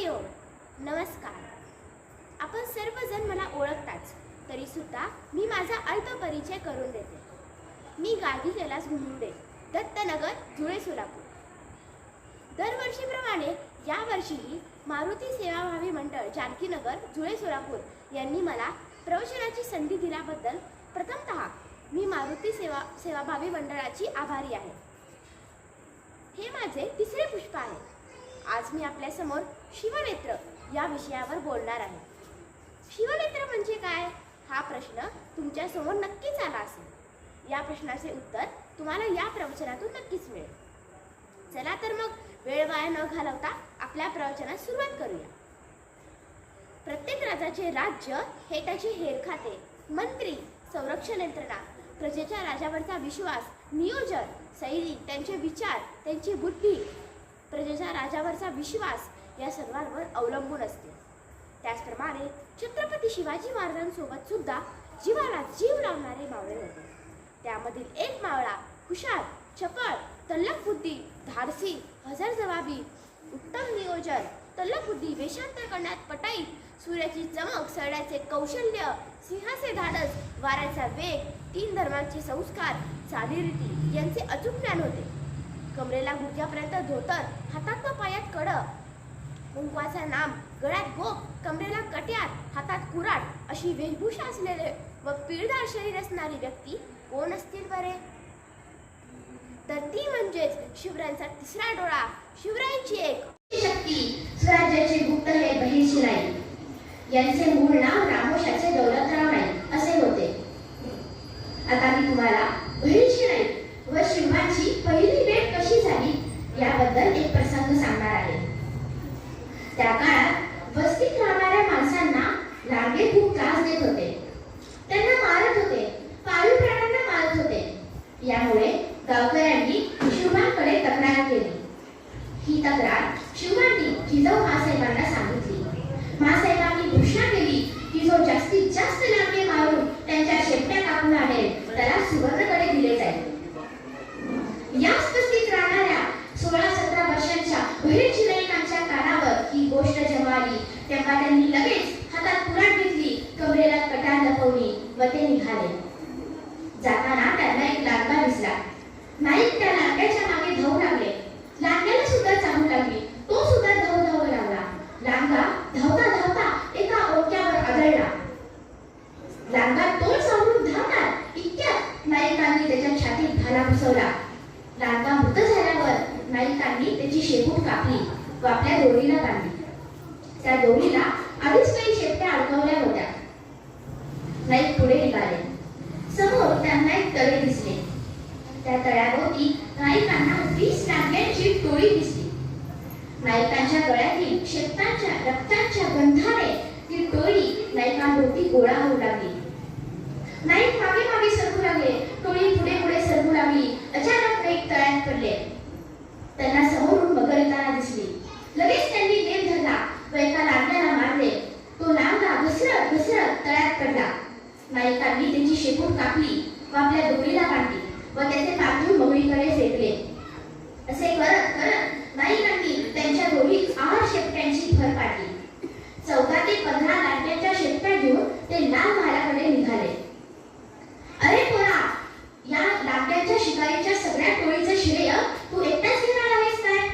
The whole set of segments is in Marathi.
हरि ओम. नमस्कार. आपण सर्वजण मला ओळखताच, तरी सुद्धा मी माझा अल्प परिचय करून देते. मी गावी कैलास घुमुडे, दत्तनगर, धुळे, सोलापूर. दरवर्षीप्रमाणे यावर्षीही मारुती सेवाभावी मंडळ, जानकीनगर, धुळे, सोलापूर यांनी मला प्रवचनाची संधी दिल्याबद्दल प्रथमतः मी मारुती सेवाभावी मंडळाची आभारी आहे. हे माझे तिसरे पुष्प आहे. आज मी आपल्या समोर शिवनेत्र या विषयावर बोलणार आहे. शिवनेत्र म्हणजे काय हा प्रश्न तुमच्या समोर नक्कीच आला असेल. या प्रश्नाचे उत्तर तुम्हाला या प्रवचनातून नक्कीच मिळेल. चला तर मग वेळ वाया न घालवता आपल्या प्रवचनास सुरुवात करूया. प्रत्येक राजाचे राज्य हे त्याचे हेरखाते, मंत्री, संरक्षण यंत्रणा, प्रजेच्या राजावरचा विश्वास, नियोजन, सैनिक, त्यांचे विचार, त्यांची बुद्धी, प्रजेच्या राजावरचा विश्वास या सर्वांवर अवलंबून असते. त्याचप्रमाणे छत्रपती शिवाजी महाराजांसोबत सुद्धा जीवाला जीव लावणारे मावळे होते. त्यामधील एक मावळा हुशार, चपळ, तल्लख बुद्धी, धाडसी, हजरजबाबी, उत्तम नियोजन, तल्लख बुद्धी, वेषांतर करण्यात पटाई, सूर्याची चमक, सळण्याचे कौशल्य, सिंहाचे धाडस, वाऱ्याचा वेग, तीन धर्मांचे संस्कार, चालीरीती यांचे अचूक ज्ञान होते. कमरेला गुडघ्यापर्यंत धोतर, हातात व पायात कड, कुंकवाचा नाम, गळ्यात गोप, कमरेला कट्यार, हातात कुऱ्हाड अशी वेशभूषा असलेले व पीळदार शरीर असणारी व्यक्ती कोण असतील बरे? तर ती म्हणजेच शिवरायांचा तिसरा डोळा, शिवरायांची एक शक्ती, स्वराज्याचे गुप्त हे बहिर्शिराई. यांचे मूळ नाव रामोशाचे दौलतराव नाईक असे होते. आता मी तुम्हाला बहिर्शिराई व शिवाची पहिली भेट कशी झाली याबद्दल एक प्रसंग सांगणार आहे. त्या काळात वस्तीत राहणाऱ्या माणसांना लांडगे खूप त्रास देत होते. त्यांना मारत होते, पाळीव प्राण्यांना मारत होते. यामुळे गावकऱ्यांनी शिवबांकडे तक्रार केली. ही तक्रार शिवबांनी जिजाऊ महासाहेबांना सांगितली. महासाहेबांनी घोषणा केली की जो जास्तीत जास्त लांडगे मारून त्यांच्या शेपट्या कापून आणेल त्याला सुवर्णकडे दिले जाईल. याच वस्तीत राहणाऱ्या 16-17 वर्षांच्या बहिर्शिराईकांच्या कानावर ही गोष्ट जेव्हा आली तेव्हा त्यांनी लगेच हातात कुऱ्हाड घेतली, कमरेला कट्यार लपवली व ते निघाले. जाताना त्यांना एक लांडगा दिसला. नाईक त्या लांडग्याच्या मागे धावू लागले. लांडग्याला सुद्धा चाहू लागली. तो सुद्धा धावू लागला. लांडगा धावता धावता एका ओक्यावर आदळला. लांडगा तोल सावरून धावणार इतक्यात नाईकांनी त्याच्या छातीत भाला घुसवला. लांडगा मृत झाल्यावर नाईकांनी त्याची शेपूट कापली व आपल्या दोरीला बांधली. त्या दोरीला आधीच काही शेपट्या अडकवल्या होत्या. नाईक पुढे निघाले. समोर त्यांना एक तळे दिसले. त्या तळ्याभोवती नाईकांना 20 लांडग्यांची टोळी दिसली. नाईकांच्या गळ्यातील शेपटांच्या रक्ताच्या गंधाने ती टोळी नाईकांभोवती गोळा होऊ लागली. नाईक मागे मागे सरकू लागले. टोळी पुढे पुढे सरकू लागली. अचानक नाईक तळ्यात पडले. त्यांना समोरून मगर येताना दिसली. लगेच त्यांनी नेम धरला व एका लांडग्याला मारले. तो लांडगा घसरत घसरत तळ्यात पडला. नाईकांनी त्याची शेपूट कापली व आपल्या दोरीला बांधली व त्याचे पाठीव मगरीकडे फेकले. असे करत करत नाईकांनी त्यांच्या दोरीत 8 शेपट्यांची भर पाडली. 14 ते 15 लांडग्यांच्या शेपट्या घेऊन ते लाल महालाकडे निघाले. अरे पोरा, या लांडग्यांच्या शिकारीच्या सगळ्या टोळीचे श्रेय तू एकटाच घेणार आहेस काय?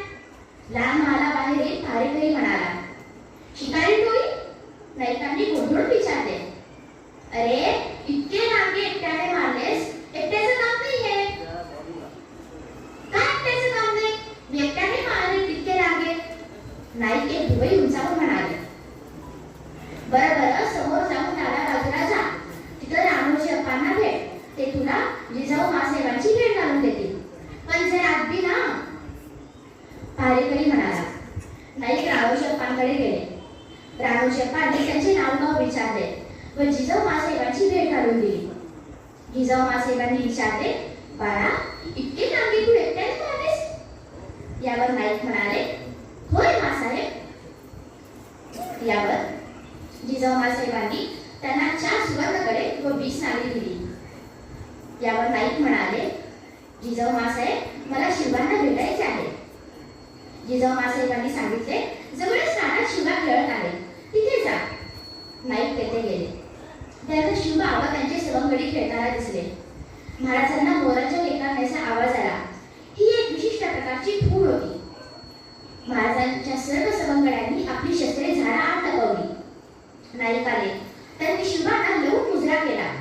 लाल महालाबाहेर एक तारेकरी म्हणाला. शिकारी टोळी? नाईकांनी गोंधळून विचारले. अरे, इतके लांडगे एकट्याने मारलेस, एकट्याचं काम नाहीये. काय एकट्याचं काम नाही? मी एकट्याने मारले इतके लांडगे. नाईक एक भुवई उंचावून म्हणाले. बरं बरं, समोर जाऊन डाव्या बाजूला जा. तिथं रामोशी अप्पांना भेट. ते तुला जिजाऊ महासाहेबांची भेट घालून देतील. पण जर आधी ना, तारेकरी म्हणाला. नाईक रामोशी अप्पांकडे गेले. रामोशी अप्पांनी त्यांचे नावगाव विचारले व जिजाऊ महासाहेबांची भेट घालून दिली. जिजाऊ महासाहेबांनी विचारले, बाळा, इतके लांडगे तू एकट्याने मारलेस? यावर नाईक म्हणाले, होय महासाहेब. यावर जिजाऊ महासाहेबांनी त्यांना 4 सुवर्णकडे व 20 नाणी दिली. यावर नाईक म्हणाले, जिजाऊ महासाहेब, मला शिवांना भेटायचे आहे. जिजाऊ महासाहेबांनी सांगितले, जवळच राहणार शिव घेतले गेले. त्यावर शिवबा व त्यांचे सवंगडी खेळताना दिसले. महाराजांना मोराच्या एकामेचा आवाज आला. ही एक विशिष्ट प्रकारची फूल होती. महाराजांच्या सर्व सवंगड्यांनी आपली शस्त्रे झाडाआड लपवली. नाईक आले. त्यांनी शिवबांना लवून मुजरा केला.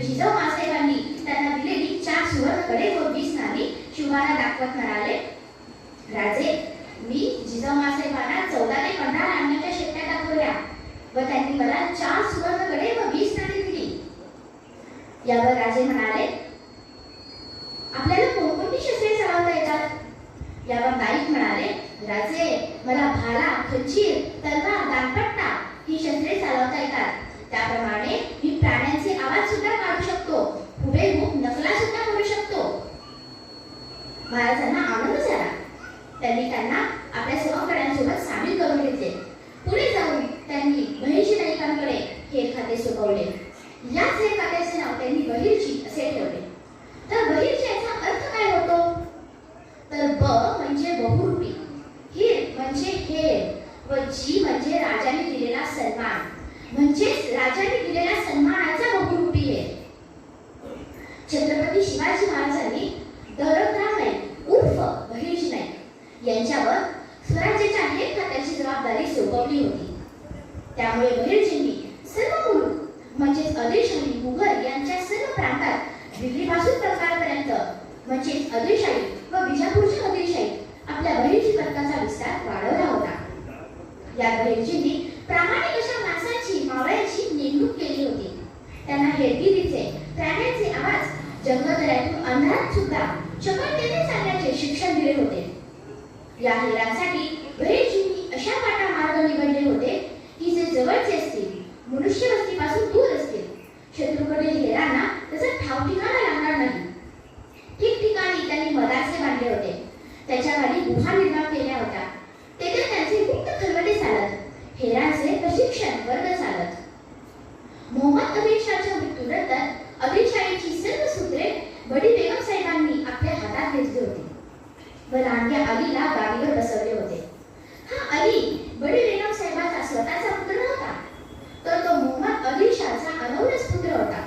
जिजाऊ मासाहेबांनी त्यांना दिलेली 4 सुवर्ण कडे व 20 नाणी शिवबांना दाखवत म्हणाले, राजे, मी जिजाऊ मासाहेबांना 14 ते 15 नाण्याच्या शेट्या दाखवल्या व त्यांनी मला 4 सुवर्ण कडे व 20 नाणी दिली. यावर राजे म्हणाले, आपल्याला कोणकोणती शस्त्रे चालवता येतात? यावर नाईक म्हणाले, राजे, मला भाला, खंजीर, तलवार, दांडपट्टा ही शस्त्रे चालवता येतात. त्याप्रमाणे मी प्राण्यांचे आवाज सुद्धा काढू शकतो, हुबेहूब नकला सुद्धा करू शकतो. महाराजांना आनंद झाला. त्यांनी त्यांना आपल्या सवंगड्यांसोबत सामील करून घेतले. पुढे जाऊन त्यांनी बहिर्जी नाईकांकडे हेर खाते सोपवले. याच हेर खात्याचे नाव त्यांनी बहिर्जी असे ठेवले. तर बहिर्जी याचा अर्थ काय होतो? तर ब म्हणजे बहुरूपी, हिर म्हणजे हेर व जी म्हणजे राजाने दिलेला सन्मान, म्हणजेच राजाने दिलेल्या सन्मानाचा बहुरूपी हेर. छत्रपती शिवाजी महाराजांनी दौलतराव नाईक उर्फ बहिर्जी नाईक यांच्यावर स्वराज्याच्या हेर खात्याची जबाबदारी सोपवली होती. त्यामुळे बहिर्जींनी सर्व मुलूक म्हणजेच आदिलशाही, मुघल यांच्या सर्व प्रांतात दिल्लीपासून बंगालपर्यंत म्हणजेच आदिलशाही व बिजापूरच्या आदिलशाही आपल्या बहिर्जी पथकाचा विस्तार वाढवला होता. या बहिर्जींनी प्रामाणिक अशा माणसांची, मावळ्यांची नेमणूक केली होती. त्यांना हेरगिरीचे, प्राण्यांचे आवाज, जंगलदऱ्यातून अंधारात सुद्धा चपळतेने चालण्याचे शिक्षण दिले होते. या हेरांसाठी बहिर्जींनी अशा वाटा मार्ग निवडले होते की जे जवळचे असतील, मनुष्यवस्तीपासून दूर असतील. शत्रूकडील हेरांना त्याचा ठाव ठिकाणा लागणार नाही. ठिकठिकाणी त्यांनी मदारसे बांधले होते. त्याच्या खाली गुहा निर्माण केल्या होत्या. तेथे त्यांचे गुप्त खलबते चालत, हेरांचे प्रशिक्षण वर्ग चालत. मोहम्मद आदिलशाहच्या मृत्यूनंतर आदिलशाहीची सर्व सूत्रे बडी बेगम साहेबांनी आपल्या हातात घेतली होती व लहानग्या अलीला गादीवर बसवले होते. हा अली बडी बेगम साहेबांचा स्वतःचा पुत्र नव्हता, तर तो मोहम्मद आदिलशाहचा अनौरस पुत्र होता.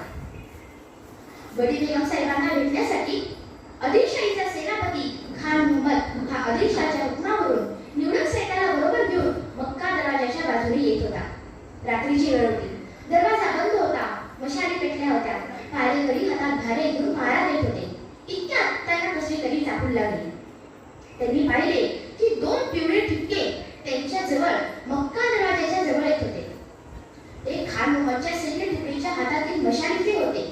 बडी बेगम साहेबांना भेटण्यासाठी आदिलशाहीचा सेनापती खान मोहम्मद हा आदिलशाहच्या हुकमावरून निवडक सैन्याला बरोबर घेऊन मक्का दरवाजाच्या बाजूने येत होता. रात्रीची वेळ होती. दरवाजा बंद होता. मशाली पेटल्या होत्या. पहारेकरी हातात भारे घेऊन पहारा देत होते. इतक्यात त्यांना कसली तरी चाकून लागली. त्यांनी पाहिले की 2 पिवळे ठिपके त्यांच्या जवळ मक्का दरवाजाच्या जवळ येत होते. ते खान मोहम्मदच्या सैन्य तुकडीच्या हातातील मशालीचे होते.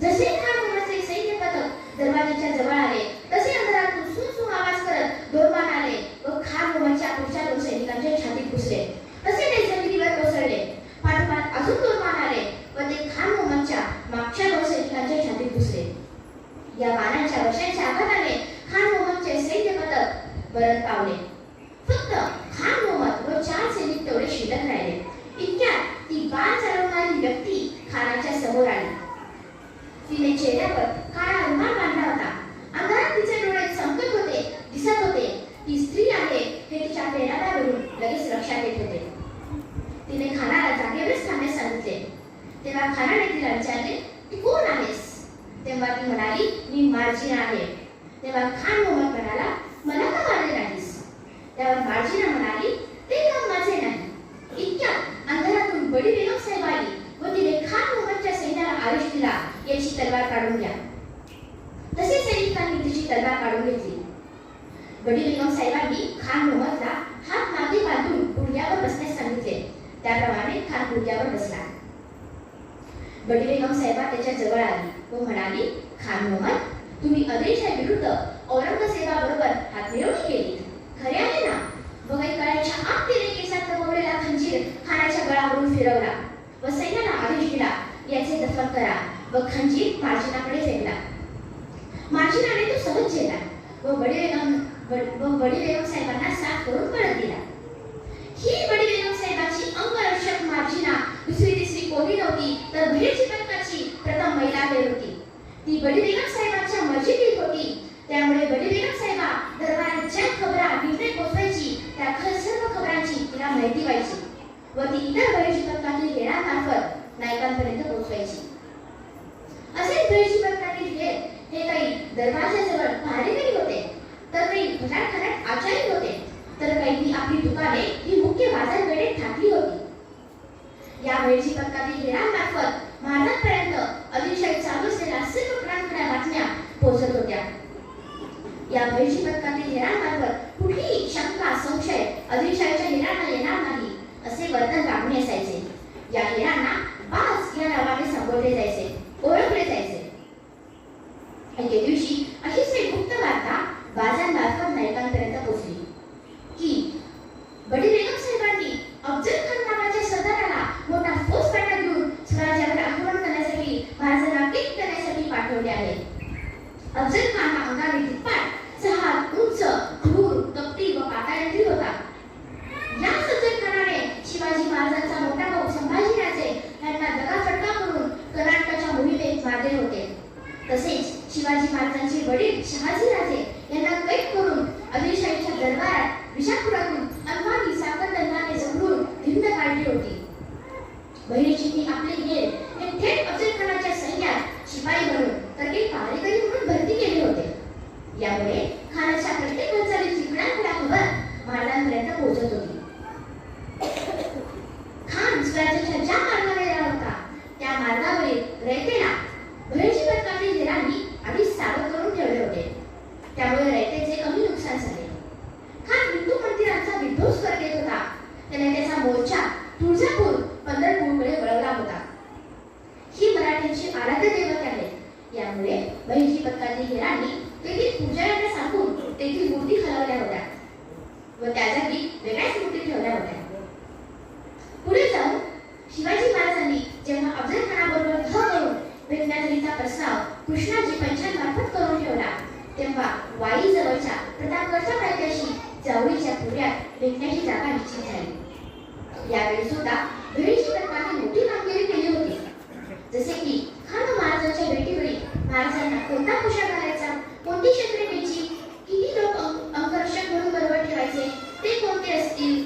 जसे खान मोहम्मदचे सैन्य पथक दरवाजाच्या जवळ आले तसे अंधारातून सुसू आवाज करत दोरमान आले व खान मोहम्मदच्या पुढच्या 2 सैनिकांच्या छातीत घुसले. तसे ते जमिनीवर कोसळले. पाठोपाठ अजून दोरमान आले व ते खान मोहम्मदच्या मागच्या 2 सैनिकांच्या छातीत घुसले. या बाणांच्या वर्षांच्या आघाताने खान मोहम्मदचे सैन्य पथक मरण पावले. फक्त खान मोहम्मद व 4 सैनिक तेवढे शिल्लक राहिले. इतक्यात ती बाण चालवणारी व्यक्ती खानाच्या समोर आली. तिने चेहऱ्यावर काळा रुमाल बांधला होता. अंधारात तिचे डोळे चमकत होते, दिसत होते. ती स्त्री आहे हे तिच्या पेहराव्यावरून लगेच लक्षात येत होते. तिने खानाला जागेवरच थांबण्यास सांगितले. तेव्हा खानाने तिला विचारले, तू कोण आहेस? तेव्हा ती म्हणाली, मी मार्जिना आहे. तेव्हा खान मोहम्मद म्हणाला, मला का मारले नाहीस? त्यावर मार्जिना म्हणाली, ते काम माझे नाही. इतक्यात अंधारातून बडी बेगम साहेब आली व तिने खान मोहम्मदच्या सैन्याला आदेश दिला, याची तलवार काढून घ्या. तसे सैनिकांनी तिची तलवार काढून घेतली. बडी बेगम साहेबांनी खान मोहम्मदला हात मागे बांधून गुडघ्यावर बसण्यास सांगितले. त्याप्रमाणे खान गुडघ्यावर बसला. बडी बेगम साहेबा त्याच्या जवळ आली व म्हणाली, खान मोहम्मद, तुम्ही आदिलशाही विरुद्ध औरंगजेबाबरोबर हातमिळवणी केली, खरे आहे ना? बगाई काळाच्या आत तिने केसात लपवलेला खंजीर खानाच्या गळावरून फिरवला व सैन्याला आदेश दिला, याचे दफन करा व खंजीर मार्जिनाकडे फेकला. मार्जिनाने तो सहज झेलला व बडी बेगम साहेबांना साथ करून परत दिला. ही बडी बेगम साहेबांची अंगरक्षक मार्जिना दुसरी तिसरी कोणी नव्हती, तर बहिर्जी पथकाची प्रथम महिला हेर होती. ती बडी बेगम साहेबांच्या मर्जीतीत होती. त्यामुळे बडी बेगम साहेबा दरबारात ज्या खबरा निर्णय पोचवायची त्या सर्व खबरांची तिला माहिती व्हायची. व ती इतर बहिर्जी पथकातील हेरांमार्फत नायकांपर्यंत पोहोचवायची. असेच बहिर्जी पथकातील हेर हे काही दरवाजाजवळ पहारेकरी होते, तर काही भटारखान्यात आचारी होते, तर काहींनी आपली दुकाने ही मुख्य बाजारपेठेत ठाकली होती. या बहिर्जी पथकातील हेरांमार्फत महाराजांपर्यंत आदिलशाही चालू असलेल्या सर्व पुराणखऱ्या बातम्या पोहोचत होत्या. या बहिर्जी पथकातील हेरांमार्फत कुठलीही शंका संशय आदिलशाहीच्या हेरांना येणार नाही असे वर्तन राखणे असायचे. या हेरांना बाज या नावाने संबोधले जायचे, ओळखले जायचे. एके दिवशी अशीच एक गुप्त वार्ता बाजांमार्फत नायकांपर्यंत पोहोचली की बडी बेगम साहेबांनी अफजल खान नावाच्या सरदाराला मोठा फौज पाठा घेऊन स्वराज्यावर आक्रमण करण्यासाठी महाराजांना किक करण्यासाठी पाठवले आहे. अफजल खान हा अंगाने धिप्पाड, जहाल, उंच, क्रूर, कपटी व पाताळातील होता. या अफजल खानाने शिवाजी महाराजांचा मोठा भाऊ संभाजीराजे यांना दगाफटका करून कर्नाटकाच्या मोहिमेत मारले होते. तसेच शिवाजी महाराजांचे वडील शहाजीराजे यांना कैद करून आदिलशाहीच्या दरबारात विजापुरातून अनवाणी साखरदंडाने जमवून धिंड काढली होती. बहिर्जींनी आपले हेर हे थेट अफजल खानाच्या सैन्यात शिपाई म्हणून तर काही पहारेकरी म्हणून भरती केले होते. यामुळे खानाच्या प्रत्येक हालचालीची खडाखडा खबर महाराजांपर्यंत पोहोचत होती. खान स्वराज्याच्या ज्या मार्गाने गेला होता त्या मार्गावरील रयतेला बहिर्जी पथकातील हेरांनी आधीच सावध करून ठेवले होते. त्यामुळे रयतेचे कमी नुकसान झाले. खान हिंदू मंदिरांचा विध्वंस करत येत होता. त्याने त्याचा मोर्चा तुळजापूर पंढरपूरकडे वळवला होता. ही मराठ्यांची आराध्य दैवत आहे. यामुळे बहिर्जी पथकातील हेरांनी तेथील पुजाऱ्यांना सांगून तेथील मूर्ती हलवल्या होत्या व त्या जागी वेगळ्याच मूर्ती ठेवल्या होत्या. पुढे जाऊन शिवाजी महाराजांनी जेव्हा अफजल खानाबरोबर युद्ध करून भेटण्याचा प्रस्ताव कृष्णाजी पंचांमार्फत करून ठेवला, तेव्हा वाई जवळच्या प्रतापगडच्या पायथ्याशी जावळीच्या पुऱ्यात भेटण्याची जागा निश्चित झाली. यावेळी सुद्धा बहिर्जी पथकाने मोठी कामगिरी केली होती. जसे की खान महाराजांच्या भेटीवेळी महाराजांना कोणता पोशाख घालायचा, कोणती शस्त्रे घ्यायची, किती लोक अंगरक्षक म्हणून बरोबर ठेवायचे, ते कोणते असतील,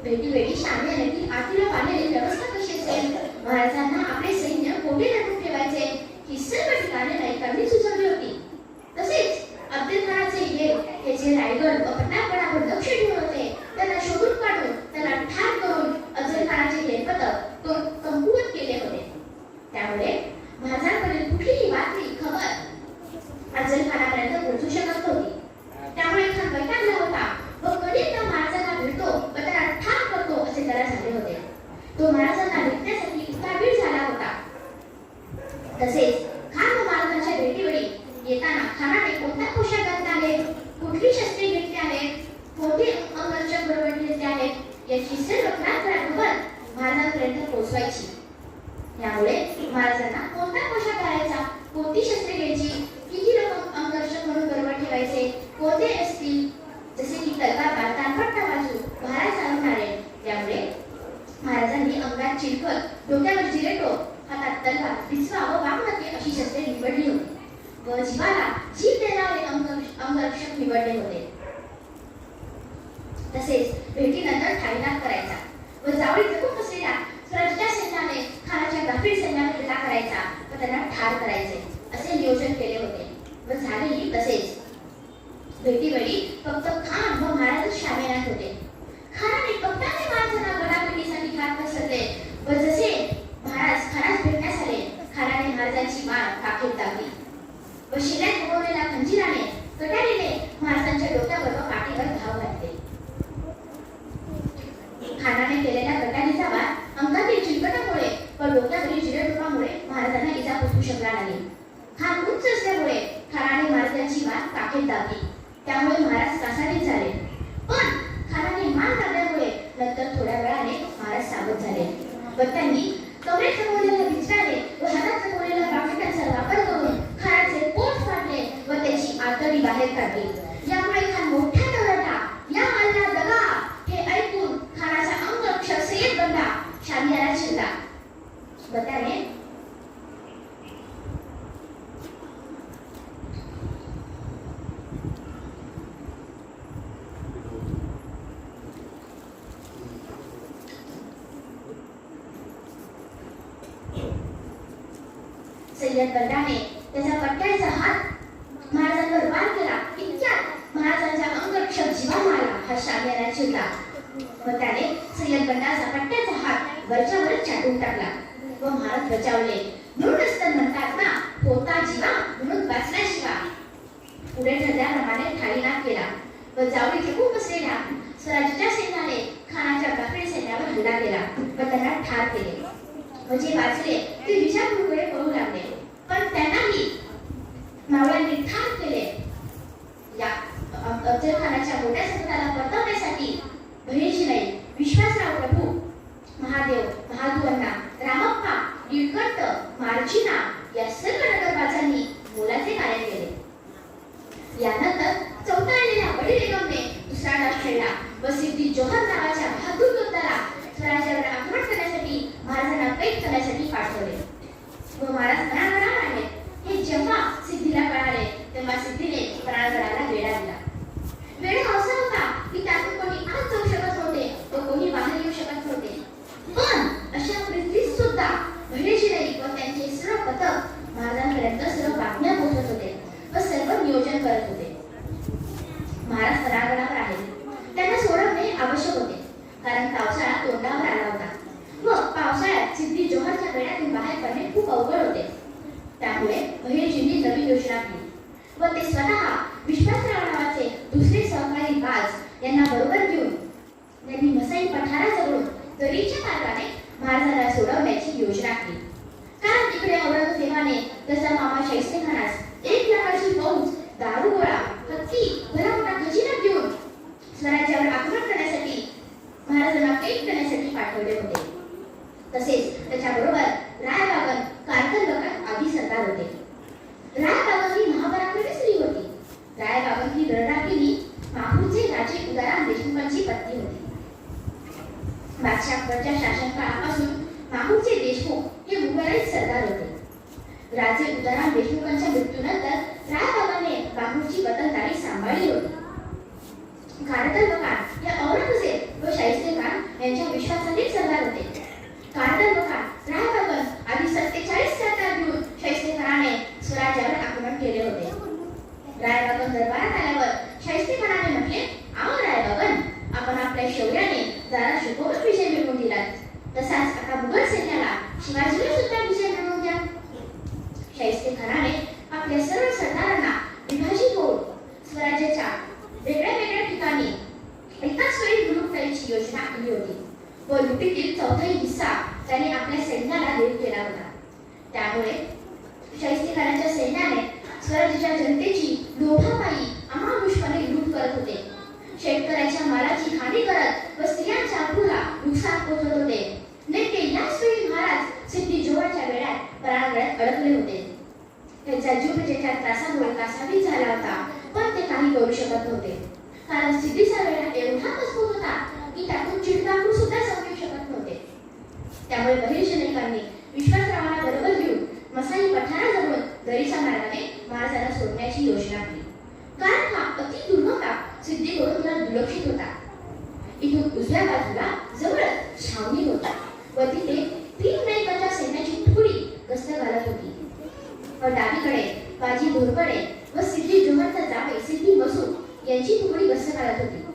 भेटीवेळी शामियानीतील आतील पाण्याची व्यवस्था कशी असेल, महाराजांना आपले सैन्य कोठे लढवून ठेवायचे, ही सर्व ठिकाणे नायकांनी सुचवली होती. तसेच अफजल खानाचे हेर हे जे रायगड व प्रतापगडावर लक्ष ठेवून होते त्यांना शोधून काढून त्यांना ठार करून अफजल खानाचे हेरपथक कमकुवत केले होते. त्यामुळे महाराजांकडील कुठलीही बातमी खबर अफजल खानापर्यंत पोहोचू शकत नव्हती. त्यामुळे खान वैतागला होता व कधीच महाराजांना भेटतो व त्याला ठार करतो असे त्याला झाले होते. तो महाराजांना भेटण्यासाठी उतावीळ झाला होता. तसेच खान व महाराजांच्या भेटीवेळी येताना खानाने कोणता पोशाख घातला आहे, कुठली शस्त्रे घेतली आहेत, कोणते अंगरक्षक बरोबर घेतले आहेत याची सर्व खबर महाराजांपर्यंत पोहोचवायची. यामुळे महाराजांना कोणता पोशाख घालायचा, कोणती शस्त्रे घ्यायची, किती लोक अंगरक्षक म्हणून बरोबर ठेवायचे, कोणते असतील, जसे की तलवार बांधताना पट्टा बाजू महाराज चालवणारे. त्यामुळे महाराजांनी अंगात चिलखत, डोक्यावर जिरेटोप, हातात तलवार, बिचवा व वाघनखे अशी शस्त्रे निवडली होती व जीवाला जीव देणारे अंगरक्षक निवडले होते. तसेच भेटीनंतर ठाईनाद करायचा व जावळी जपून असलेल्या स्वराज्याच्या सैन्याने खानाच्या गाफील सैन्यावर हल्ला करायचा व त्यांना ठार करायचे असे नियोजन केले होते व झालेही तसेच. भेटीवेळी फक्त खान व महाराज शामियानात होते. खानाने कप्तानी महाराजांना गडाभेटीसाठी घाट पसरले व जसे महाराज खानास भेटण्यास आले, खानाने महाराजांची मान काखेत दाबली व शिऱ्यात उगवलेल्या खंजिराने कटारीने महाराजांच्या डोक्यावर व पाठीवर घाव घातले. खानाने केलेल्या कटारीचा वार अंगातील चिलकटामुळे व डोक्यावरील जिरेटोपामुळे महाराजांना इजा पोहोचू शकला नाही. खान उंच असल्यामुळे खानाने महाराजांची मान काखेत दाबली. त्यामुळे महाराज कासावीस झाले. पण खानाने मान दाबल्यामुळे नंतर थोड्या वेळाने महाराज सावध झाले व त्यांनी कमरेत जमवलेल्या बिचव्याने व हातात जमवलेल्या राकेटांचा वापर करून खानाचे पोट फाडले व त्याची आतडी बाहेर काढली. यामुळे खान मोठ्या ओरडला, या अल्ला दगा. हे ऐकून खानाचा अंगरक्षक सय्यद बंदा शामियानात शिरला व त्याने सय्यदबंडाने त्याचा पट्ट्याचा हात महाराजांवर वार केला. इतक्यात महाराजांच्या अंगरक्षक जीवाला आला हा शामियाना चिरला व त्याने सय्यदबंडाचा पट्ट्याचा हात वरच्यावरच चाटून टाकला व महाराज बचावले. म्हणूनच तर म्हणतात ना, होता जीवा म्हणून वाचला शिवा. पुढे ठरल्याप्रमाणे ठाईनाद केला व जावळी खेकून बसलेल्या स्वराज्याच्या सैन्याने खानाच्या बाकरी सैन्यावर हल्ला केला व त्यांना ठार केले व जे वाचले ते विजापूरकडे पळू लागले. पण त्यांनाही मावळ्यांनी ठार केले. या अफजल खानाच्या मोठ्या सत्ताला परतवण्यासाठी भैय्याजीनाई, विश्वासराव प्रभू, महादेव, महादुअण्णा, रामप्पा, नीलकंठ, मार्जिना या सर्व नगरबाजांनी मोलाचे कार्य केले. यानंतर चौथाळलेल्या वडील बेगमने दुसरा डाव खेळला व सिद्धी जोहर नावाच्या बहादूर योद्धाला स्वराज्यावर आक्रमण करण्यासाठी महाराजांना कैद करण्यासाठी पाठवले व महाराज परांगणावर आले. हे जेव्हा सिद्धीला कळाले तेव्हा सिद्धीने परांगणाला वेढा दिला. वेढा असा होता की त्यातून कोणी आत जाऊ शकत नव्हते व कोणी बाहेर येऊ शकत नव्हते. पण अशा परिस्थितीत सुद्धा भैय्याजीनाई व त्यांचे सर्व पथक महाराजांपर्यंत सर्व बातम्या पोहोचत होते व सर्व नियोजन करत होते. महाराज परांगणावर आले. त्यांना सोडवणे आवश्यक होते कारण पावसाळा तोंडावर आला होता व पावसाळ्यात सिद्धी जोहरच्या बेड्यातून बाहेर पडणे खूप अवघड होते. त्यामुळे भैय्याजींनी नवी योजना केली व ते स्वतः विश्वासराव नावाचे दुसरे सहकारी बाज यांना बरोबर घेऊन त्यांनी मसाई पठाराजवळून दरीच्या मार्गाने महाराजांना सोडवण्याची योजना केली. कारण तिकडे औरंगजेबाने त्याचा मामा शाहिस्तेखानास 1 लाखाची फौज, दारुगोळा, हत्ती, भला मोठा खजिना घेऊन स्वराज्यावर आक्रमण करण्यासाठी महाराजांना कैद करण्यासाठी पाठवले होते. तसेच त्याच्याबरोबर रायबागन, कारकलबगन आदी सरदार होते. रायबागन ही महापराक्रमी स्त्री होती. रायबागन ही रणरागिणी माहूरचे राजे उदाराम देशमुखांची पत्नी होती. बादशाह अकबरच्या शासनकाळापासून माहूरचे देशमुख हे मुघलाईत सरदार होते. राजे उदाराम देशमुखांच्या मृत्यूनंतर रायबागाने माहूरची बदलदारी सांभाळली होती. कारकलबगान या औरंगजेब व शाहिस्तेखान यांच्या विश्वासातील सरदार होते. कारकलबगान, रायबागन आदी 47 सरदार घेऊन शाहिस्तेखानाने स्वराज्यावर आक्रमण केले होते. रायबागन दरबारात आल्यावर शाहिस्तेखानाने म्हटले, "आओ रायबागन, आपण आपल्या शौर्याने जरा शिकवून विजय मिळवून दिलात. तसाच आता मुघल सैन्याला शिवाजीला सुद्धा विजय मिळवून द्या." शाहिस्तेखानाने आपल्या सर्व सरदारांना विभाजित होऊन स्वराज्याच्या वेगळ्या वेगळ्या ठिकाणी एकाच वेळी लूट करायची योजना केली होती व लुटीतील चौथाही हिस्सा त्याने आपल्या सैन्याला देऊ केला होता. त्यामुळे शाहिस्तेखानाच्या सैन्याने स्वराज्याच्या जनतेची लोभापायी अमानुषपणे लूट करत होते. शेतकऱ्याच्या मालाची हानी करत व स्त्रियांच्या अब्रूला नुकसान पोहोचत होते. नेमके याच वेळी महाराज सिद्धी जोहरच्या वेळात परांगणात अडकले होते. त्यांचा जीव त्याच्या त्रासामुळे कासावीस झाला होता, पण ते काही करू शकत नव्हते कारण सिद्धीचा वेळा एवढा मजबूत होता की त्यातून चिडकाकू सुद्धा समजू शकत नव्हते. त्यामुळे भैय्याजीनाईकांनी विश्वासरावांना बरोबर घेऊन मसाई पठाराजवळून दरीच्या मार्गाने महाराजांना सोडण्याची योजना केली. कारण हा अति दुर्गम भाग सिद्धीकडून थोडा दुर्लक्षित होता. इथून उजव्या बाजूला जवळच छावणी होता व तिथे 3 नाईकांच्या सैन्याची तुकडी गस्त घालत होती व डावीकडे बाजी घोरपडे व सिद्धी जोहरचा जावई सिद्धी मसूद यांची तुकडी गस्त घालत होती.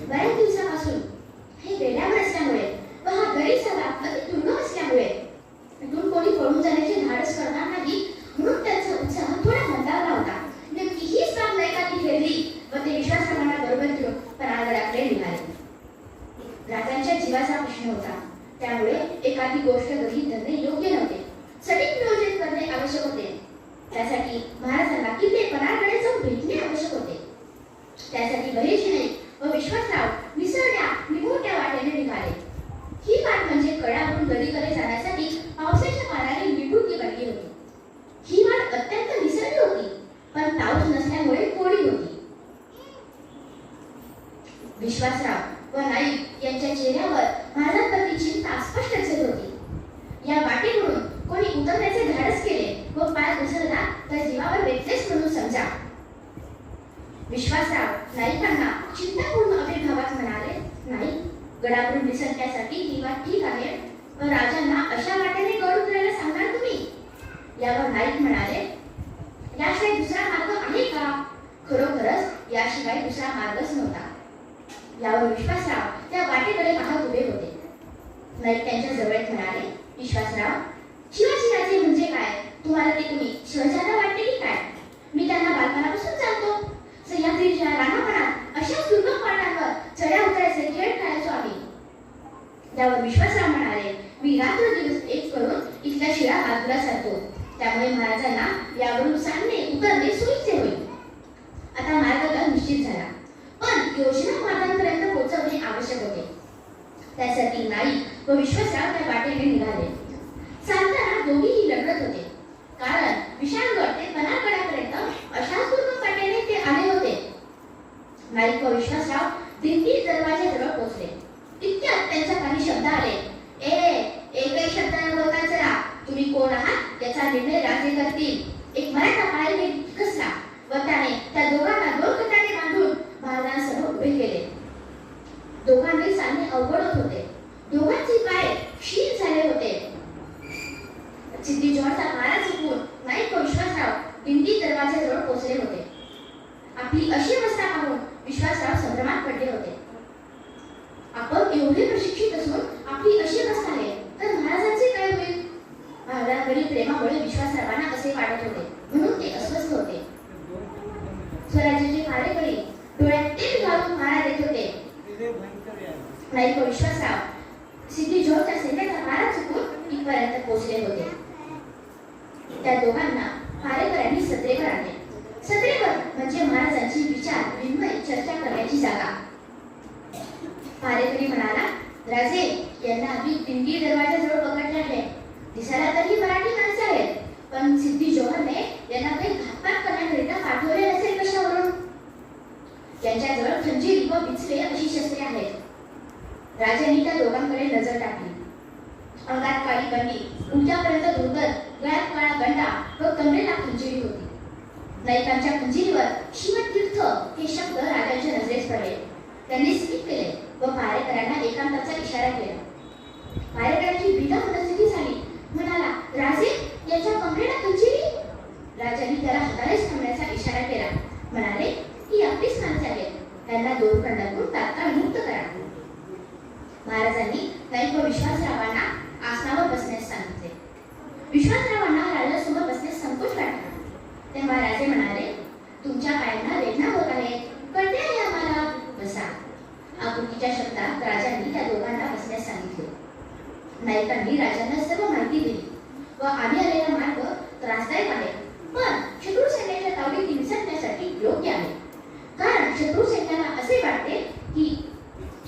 बऱ्याच दिवसापासून हे वेढ्यावर असल्यामुळे व हा दरीचा भाग अति दुर्गम असल्यामुळे इथून कोणी पळून जाण्याचे धाडस करणार नाही म्हणून त्यांचा उत्साह थोडा मंदावला होता. नेमकी हीच बाब नायकांनी घेतली व ते विश्वासरावांना बरोबर घेऊन परांगणाकडे निघाले. राजांच्या जीवाचा प्रश्न होता, त्यामुळे एखादी गोष्ट गृहीत धरणे योग्य नव्हते. सटीक नियोजन करणे आवश्यक होते. त्यासाठी महाराजांना किल्ले परांगणाकडे जाऊन भेटणे आवश्यक होते. त्यासाठी भैय्याजीनाई व विश्वासराव निसरड्या निमोठ्या वाटेने निघाले. ही वाट म्हणजे कडावरून दरीकडे जाण्यासाठी पावसाच्या पाण्याने निटूकी बनली होती. ही वाट अत्यंत निसरडी होती, पण पाऊस नसल्यामुळे कोरडी होती. विश्वासराव व नाईक यांच्या चेहऱ्यावर महाराजांप्रती चिंता स्पष्ट दिसत होती. या वाटेकडून कोणी उतरण्याचे धाडस केले व पाय घसरला तर जीवावर बेतलेच म्हणून समजा. विश्वासराव नाईकांना चिंतापूर्ण अभिभावात म्हणाले, नाही, गडावरून निसटण्यासाठी ही वाट ठीक आहे, पण राजांना अशा वाटेने गड उतरायला सांगणार तुम्ही? यावर नाईक म्हणाले, याशिवाय दुसरा मार्ग आहे का? खरोखरच याशिवाय दुसरा मार्गच नव्हता. यावर विश्वासराव त्या वाटेकडे पाहत उभे होते. नाईक त्यांच्या जवळ म्हणाले, विश्वासराव, शिवाजी राजे म्हणजे काय? तुम्हाला ते तुम्ही शहजादा वाटते की काय? मी त्यांना बालपणापासून जाणतो. सह्याद्रीच्या रानापणात अशाच दुर्गम पाटांवर चढ्या उतरायचे खेळ खेळायचो आम्ही. यावर विश्वासराव म्हणाले, मी रात्र दिवस एक करून इथल्या शिळा बाजूला सरतो, त्यामुळे महाराजांना यावरून सांगणे उतरणे सोयीचे होईल. आता मार्ग तर निश्चित झाला, पण योजना मार्गांपर्यंत पोहोचवणे आवश्यक होते. त्यासाठी नाईक व विश्वासराव त्या वाटेने निघाले. चालताना दोघेही लढत होते, कारण विशाळगड ते पन्हाळगडापर्यंत अशाच दुर्गम वाटेने ते आले होते. नाईक व विश्वासराव दिंडी दरवाजाजवळ पोहोचले. इतक्यात त्यांचा काही शब्द आले. एकही शब्द न बोलता चला, तुम्ही कोण आहात याचा निर्णय राजे करतील. एक मराठा पायरी कसला व त्याने त्या दोघांना दोन गटाने बांधून महाराजांसमोर उभे केले. दोघांनी चालणे अवघड होत होते. दोघांचे पाय क्षीण झाले होते. सिद्धी जोहरचा मारा चुकून नाईक व विश्वासराव दिंडी दरवाजाजवळ पोहोचले होते. आपली अशी अवस्था पाहून विश्वासराव संभ्रमात पडले होते. आपण एवढे प्रशिक्षित असून आपली अशी अवस्था आहे तर महाराजांचे काय होईल? महाराजांवरील प्रेमामुळे विश्वासरावांना असे वाटत होते, म्हणून ते अस्वस्थ होते. स्वराज्याचे मारेकरी डोळ्यात तेल घालून मारा देत होते. नाईक व विश्वासराव सिद्धी जोहरच्या सैन्याचा मारा चुकून इथपर्यंत पोहोचले होते. त्या दोघांना मारेकऱ्यांनी सत्रेवर आणले. सत्रेवर म्हणजे महाराजांची विचार विनिमय चर्चा करण्याची जागा. मारेकरी म्हणाला, राजे, यांना आम्ही दिंडी दरवाजाजवळ पकडले आहे. दिसायला तरी मराठी माणसे आहेत, पण सिद्धी जोहरने यांना काही घातपात करण्याकरिता पाठवले असेल कशावरून? त्यांच्याजवळ खंजीर व बिचवे अशी शस्त्रे आहेत. राजांनी त्या दोघांकडे नजर टाकली. अंगात काळी बंडी, उलट्यापर्यंत धोतर, गळ्यात काळा गंडा व कमरेला खंजिरी होती. नाईकांच्या खंजिरीवर शिवतीर्थ हे शब्द राजांच्या नजरेस पडले. त्यांनी स्मित केले व पारेकरांना एकांताचा इशारा केला. पारेकरांची भीता मनस्थिती झाली. म्हणाला, राजे, याच्या कमरेला खंजिरी? राजांनी त्याला हातानेच थांबण्याचा इशारा केला. म्हणाले, ही आपलीच माणसे आहेत, त्यांना दोन खंडातून तात्काळ मुक्त करा. महाराजांनी नाईक व विश्वासरावांना आसनावर बसण्यास सांगितले. विश्वासरावांना राजासमोर बसण्यास संकोच वाटला. तेव्हा राजे म्हणाले, तुमच्या पायांना वेदना होत आहे, कळते आहे आम्हाला, बसा. आपुलकीच्या शब्दात राजांनी त्या दोघांना बसण्यास सांगितले. नाईकांनी राजांना सर्व माहिती दिली व आम्ही आलेला मार्ग त्रासदायक आहे, पण शत्रू सैन्याच्या तावडीत निसटण्यासाठी योग्य आहे. कारण शत्रू सैन्याला असे वाटते की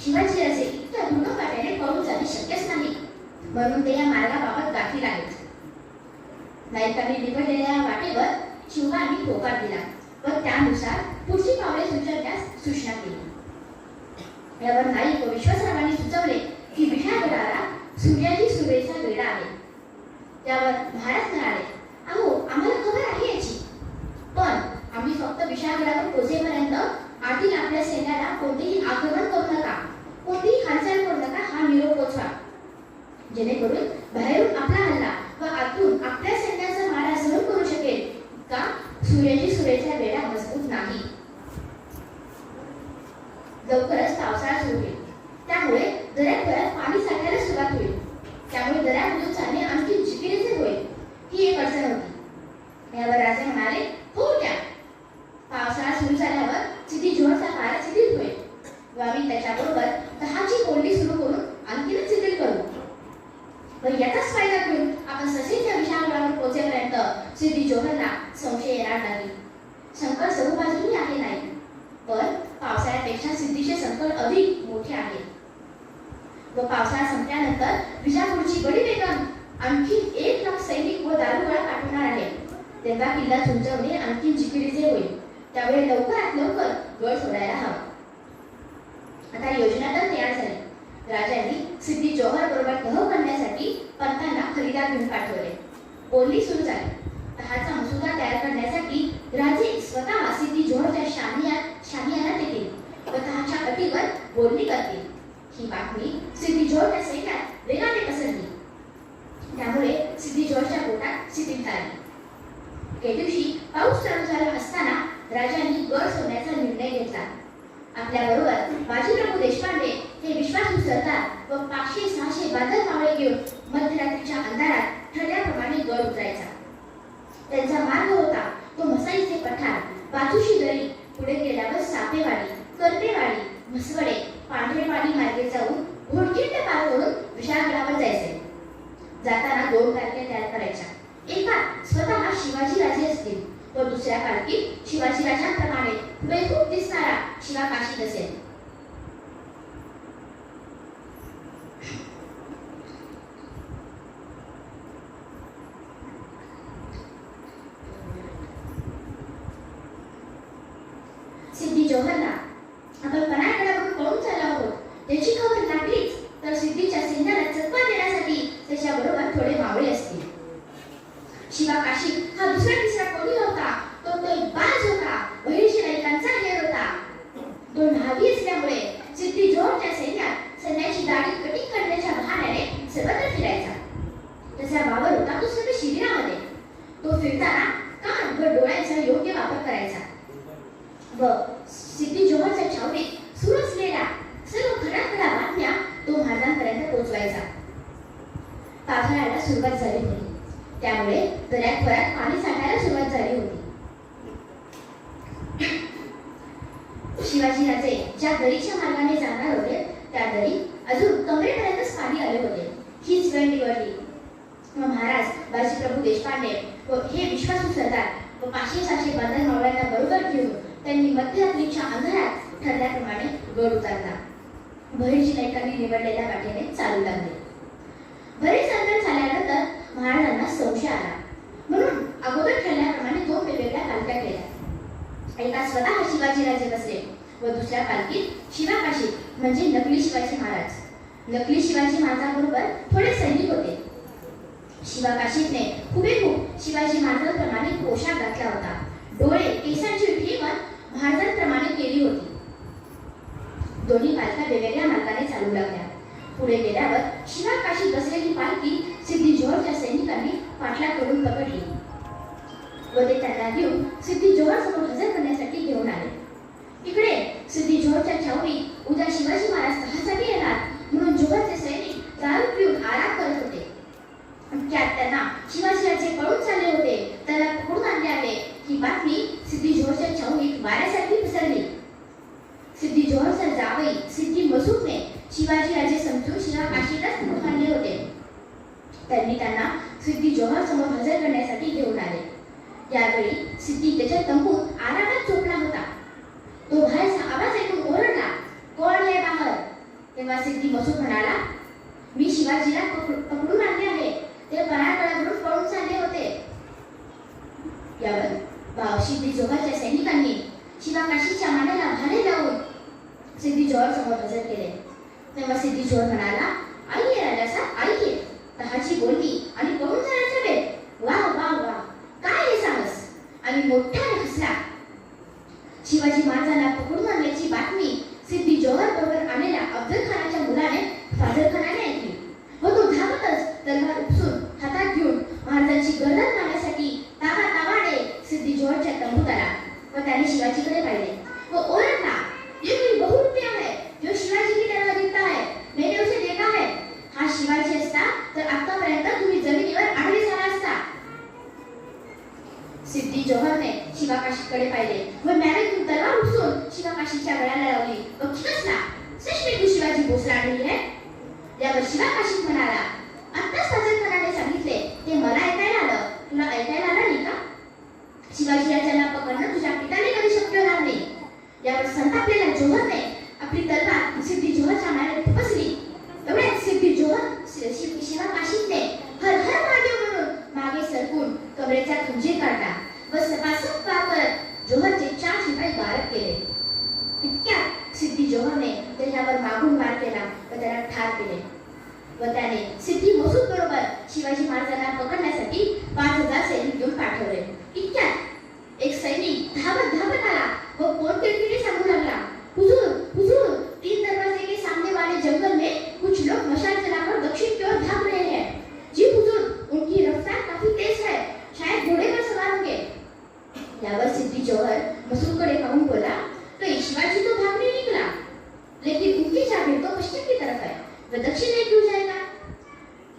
शिवाजी राजे इतक्या दुर्गम वाटेने पळून जाणे शक्यच नाही, म्हणून ते या मार्गाबाबत गाफील आहेत. नाईकांनी निवडलेल्या वाटेवर शिवबांनी होकार दिला व त्यानुसार पुढची पावले सुचवण्यास सूचना केली. यावर नाईक व विश्वासरावांनी सुचवले की विशाळगडाला सूर्याची सुरेचा वेढा आहे. त्यावर महाराज म्हणाले, अहो, आम्हाला खबर आहे याची, पण आम्ही फक्त विशाळगडावर पोहोचेपर्यंत आतील आपल्या सैन्याला कोणतेही आक्रमण करू नका, कोणतीही हालचाल करू नका हा निरोप पोचवा, जेणेकरून बाहेरून आपला हल्ला व आतून आपल्या सैन्याचा मारा सहन करू शकेल का सूर्याची सुरेचा वेढा मजबूत नाही. लवकरच पावसाळा सुरू होईल, त्यामुळे दऱ्यात पाणी साठायला सुरुवात होईल. त्यामुळे दऱ्यामधून चालणे आणखी जिकिरीचे होईल. ही एक अडचण होती. यावर राजे म्हणाले, हो द्या. पावसाळा सुरू झाल्यावर सिद्धी जोहरचा पारा शिथिल होईल व आम्ही त्याच्याबरोबर तहाची कोंडी सुरू करून आणखीनच शिथिल करू व याचाच फायदा घेऊन आपण ससेच्या विशाळगडावर पोहोचेपर्यंत सिद्धी जोहरला संशय येणार नाही. संकट सर्व बाजूनी आहे नाही, पण पावसाळ्यापेक्षा सिद्धीचे संकट अधिक मोठे आहे व पावसाळा संपल्यानंतर विजापूरची बडी बेगम आणखी 1 लाख सैनिक व दारुगोळा पाठवणार आहे. तेव्हा किल्ला झुंजवणे आणखी जिकिरीचे होईल. त्यामुळे लवकरात लवकर गड सोडायला हवा. आता योजना तर तयार झाली. राजांनी सिद्धी जोहर बरोबर तह करण्यासाठी पंतांना खरीदार घेऊन पाठवले. बोलणी सुरू झाली. तहाचा मसुदा तयार करण्यासाठी राजे स्वतः सिद्धी जोहरच्या शामियानात येतील व तहाच्या अटीवर बोलणी करतील. ही बातमी सिद्धी जोहरच्या सैन्यात वेगाने पसरली. त्यामुळे सिद्धी जोहरच्या पोटात शिथिलता आली. एके दिवशी पाऊस चालू झाला असताना राजांनी गड सोडण्याचा निर्णय घेतला. आपल्याबरोबर बाजीप्रभू देशपांडे हे विश्वासू सरदार व 500-600 बांधव मावळे घेऊन मध्यरात्रीच्या अंधारात ठरल्याप्रमाणे गड उतरायचा. त्यांचा मार्ग होता तो मसाईचे पठार, बाजूशी दरी, पुढे गेल्यावर सापेवाडी, करपेवाडी, म्हसवडे, पांढरेपाडी मार्गे जाऊन घोडखिंड पार करून विशाळगडावर जायचे. जाताना 2 पालख्या तयार करायच्या. एकात स्वतः शिवाजी राजे असतील व दुसऱ्या पालखीत शिवाजी राजांप्रमाणे बेहूब दिसणारा शिवा काशीद असेल. सिद्धी जोहरला आपण पन्हाळगडावरून पळून चाललो आहोत त्याची खबर लागलीच तर सिद्धीच्या सैन्याला चकवा देण्यासाठी त्याच्याबरोबर थोडे मावळे असतील. शिवा काशीद हा दुसरा तिसरा कोणी होता तो एक बाज होता, बहिर्जी नाईकांचा हेर होता. तो न्हावी असल्यामुळे सिद्धी जोहरच्या सैन्याची दाढी कटिंग करण्याच्या बहाण्याने सर्वत्र फिरायचा. त्याचा वावर होता तो सर्व शिबिरामध्ये. तो फिरताना कान व डोळ्यांचा योग्य वापर करायचा व सिद्धी जोहरच्या छावणीत सुरू असलेल्या सर्व खऱ्या बातम्या तो महाराजांपर्यंत पोहोचवायचा. पावसाळ्याला सुरुवात झाली होती. त्यामुळे दऱ्यात वरात पाणी साठायला सुरुवात झाली होती. शिवाजी राजे ज्या दरीच्या मार्गाने जाणार होते त्या दरी अजून कमरेपर्यंतच पाणी आले होते. हीच वेळ निवडली व महाराज बाजीप्रभू देशपांडे व हे विश्वासू सरदार व 500-600 बांधव मावळ्यांना बरोबर घेऊन त्यांनी मध्यरात्रीच्या अंधारात ठरल्याप्रमाणे गड उतरला. बहिर्जी नाईकांनी निवडलेल्या वाटेने चालू लागले. बरेच अंतर झाल्यानंतर महाराजांना संशय आला म्हणून अगोदर ठरल्याप्रमाणे 2 वेगवेगळ्या पालख्या केल्या. एका स्वतः शिवाजी राजे बसले व दुसऱ्या पालखीत शिवा काशीद म्हणजे नकली शिवाजी महाराज. नकली शिवाजी महाराजांबरोबर थोडे सैनिक होते. शिवा काशीदने हुबेहूब शिवाजी महाराजांप्रमाणे पोशाख घातला होता. डोळे केसांची ठेवण महाराजांप्रमाणे केली होती. दोन्ही पालख्या वेगवेगळ्या मार्गाने चालू लागल्या. पुढे गेल्यावर शिवा काशीद बसलेली पालखी सिद्धी जोहरच्या सैनिकांनी पाठलाग करून पकडली व ते त्यांना घेऊन सिद्धी जोहर समोर हजर करण्यासाठी घेऊन आले. इकडे सिद्धी जोहरच्या छावणीत उद्या शिवाजी महाराज तहासाठी येणार म्हणून जोहरचे सैनिक दारू पिऊन आराम करत होते. त्यात त्यांना शिवाजी राजे पळून चालले होते, त्याला पकडून आणले आहे ही बातमी सिद्धी जोहरच्या छावणीत वाऱ्यासारखी पसरली. सिद्धी जोहरचा जावई सिद्धी मसूदने शिवाजी राजे समजून शिवा काशीदच आणले होते. त्यांनी त्यांना सिद्धी जोहर समोर हजर करण्यासाठी घेऊन आले. यावेळी सिद्धी त्याच्या तंबूत आरामात झोपला होता. तो बाहेरचा आवाज ऐकून ओरडला, कोण आहे बाहेर? तेव्हा सिद्धी मसूद म्हणाला, मी शिवाजीला पकडून आणले आहे, ते पन्हाळगडावरून पळून चालले होते. यावर सिद्धी जोहरच्या सैनिकांनी शिवा काशीदच्या मानेला भाले लावून सिद्धी जोहर समोर हजर केले. तेव्हा सिद्धी जोहर म्हणाला, आई आहे राजासाहेब, आई आहे. तहाची बोलणी आणि पळून जाण्याचा वेळ, वा वा वा, काय हे साहस? आणि मोठ्याने हसला. शिवाजी महाराजांना पकडून आणल्याची बातमी सिद्धी जोहर बरोबर आलेल्या अफजल खानाच्या मुलाने फाजल खानाने ऐकली व तो धावतच तलवार उपसून हातात घेऊन महाराजांची गर्दन लावण्यासाठी तावातावाने सिद्धी जोहरच्या तंबूत आला व त्याने शिवाजीकडे पाहिले व ओरडला, ये कोई बहु रुपया है जो शिवाजी की तरह दिखता है, मैंने उसे देखा है. हा शिवाजी असता तर आतापर्यंत तुम्ही जमिनीवर आडवे झाला असता. सिद्धी जोहरने शिवा काशीदकडे पाहिले व मॅरेतून तलवार उपसून शिवा काशीदच्या गळ्याला लावली व खिसला, सच में तू शिवाजी भोसले आढळली है? यावर शिवा काशीद म्हणाला, आत्ताच फाजल खानाने सांगितले ते मला ऐकायला आलं, तुला ऐकायला आलं नाही का? शिवाजी राजांना पकडणं तुझ्या पित्याने कधी शक्य होणार नाही. यावर संतापलेल्या जोहरने आपली तलवार सिद्धी जोहरच्या मानेत खुपसली. तेवढ्यात सिद्धी जोहर शिवा काशीदने हर हर महादेव म्हणून मागे सरकून कमरेचा खंजीर काढला व सपासप पार करत जोहरचे 4 शिपाई गारद केले. इतक्यात सिद्धी जोहरने त्याच्यावर मागून वार केला व त्याला ठार केले व त्याने सिद्धी मसूद बरोबर शिवाजी महाराजांना पकडण्यासाठी 5,000 सैनिक घेऊन पाठवले. इतक्यात एक सैनिक धावत धावत आला व पोट तिडकीने सांगू लागला, हुजूर हुजूर, 3 दरवाजे के सामने वाले जंगल में कुछ लोग मशाल जलाकर दक्षिण की ओर भाग रहे हैं. जी हुजूर, उनकी रफ्तार काफी तेज है, शायद घोड़े पर सवार होंगे. यावर सिद्दी जौहर मसूदकडे पाहून बोला, तो शिवाजी तो भागने निकला, लेकिन उनकी जागीर तो पश्चिम की तरफ है, वह दक्षिण में क्यों जाएगा?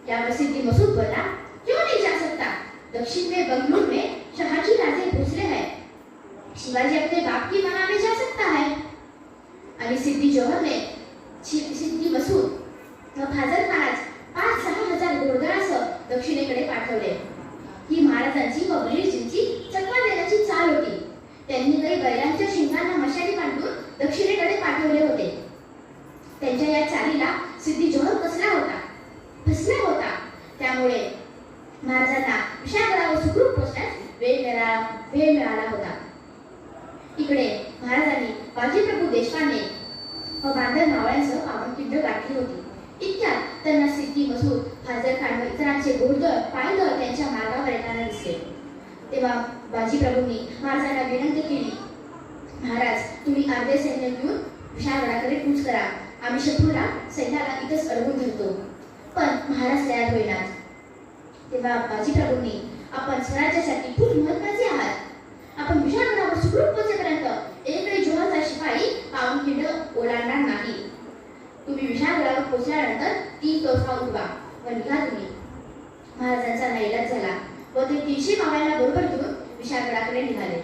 यावर सिद्दी मसूद बोला, क्यों नहीं जा सकता? दक्षिण में बंगलुरु में शहाजी राजे भोसले हैं, शिवाजी अपने बाप की मना में जा सकता है. आणि सिद्दी जौहर ने सिद्दी मसूद व फाजल खानास 5-6 हजार घोडदळासह दक्षिणेकडे पाठवले. ही महाराजांची व बहिर्जींची चकवा देण्याची चाल होती. त्यांनी काही बैलांच्या शिंगांना मशाली बांधून दक्षिणेकडे पाठवले होते. त्यांच्या या चालीला सिद्दी जौहर फसला होता. त्यामुळे महाराजांना विशाळगडावर सुखरूप पोहोचण्यास वेळ मिळाला होता. इकडे महाराजांनी बाजीप्रभू देशपांडे व बांधर मावळ्यांसह पावनखिंड गाठली होती. इतक्यात त्यांना सिद्दी मसूद, फाजल खान व इतरांचे घोडदळ पायदळ त्यांच्या मार्गावर येताना दिसले. तेव्हा बाजीप्रभूंनी महाराजांना विनंती केली, महाराज, तुम्ही अर्धे सैन्य घेऊन विशाळगडाकडे कूच करा. आम्ही शत्रूला सैन्याला इथेच अडवून धरतो. पण महाराज तयार होईनात. तेव्हा बाजीप्रभूंनी, आपण स्वराज्यासाठी खूप महत्त्वाचे आहात. आपण विशाळगडावर सुखरूप पोहोचेपर्यंत एकही जोहरचा शिपाई पावनखिंड ओलांडणार नाही. तुम्ही विशाळगडावर पोहोचल्यानंतर 3 तोफा उडवा व निघा तुम्ही. महाराजांचा नाईलाज झाला व ते 300 मावळ्यांना बरोबर घेऊन विशाळगडाकडे निघाले.